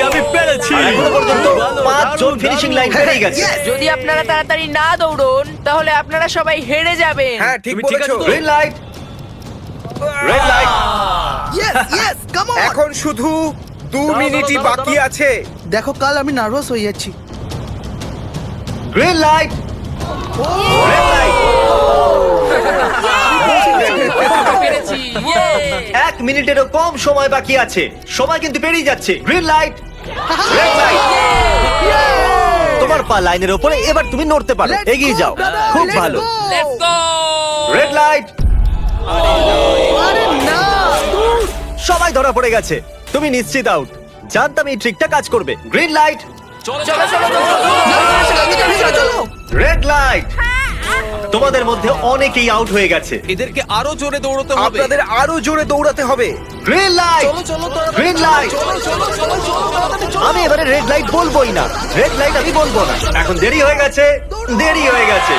আমি পেরেছি। আর এখনো পর্যন্ত 5 জন ফিনিশিং লাইন পেরিয়ে গেছে। যদি আপনারা তাড়াতাড়ি না দৌড়ন তাহলে আপনারা সবাই হেরে যাবেন। হ্যাঁ ঠিক তুমি ঠিক বলেছো। আছো তো? Green light, red light. Yes yes come on. এখন শুধু 2 মিনিটই দাঁড়াও, বাকি দাঁড়াও। আছে। দেখো কাল আমি নার্ভাস হয়ে যাচ্ছি। Green light, red light. পেরেছি। ইয়ে! 1 মিনিটেরও কম সময় বাকি আছে। সময় কিন্তু পেরিয়ে যাচ্ছে। Green light, red light. তোমার পা লাইনের উপরে, এবার তুমি নড়তে পারো। Let's এগিয়ে go, যাও। brother, খুব let's ভালো। go! Let's go! Red light. আরে না! সবাই ধরা পড়ে গেছে। তুমি নিশ্চিত আউট। জানতাম এই ট্রিকটা কাজ করবে। গ্রিন লাইট, চলো, চলো, চলো, চলো। Red light. তোমাদের মধ্যে অনেকেই আউট হয়ে গেছে। এদেরকে আরো জোরে দৌড়তে হবে। আপনাদের আরো জোরে দৌড়াতে হবে। Green light, green light. আমি এবারে রেড লাইট বলবোই না। রেড লাইট আমি বলবো না। এখন দেরি হয়ে গেছে, দেরি হয়ে গেছে।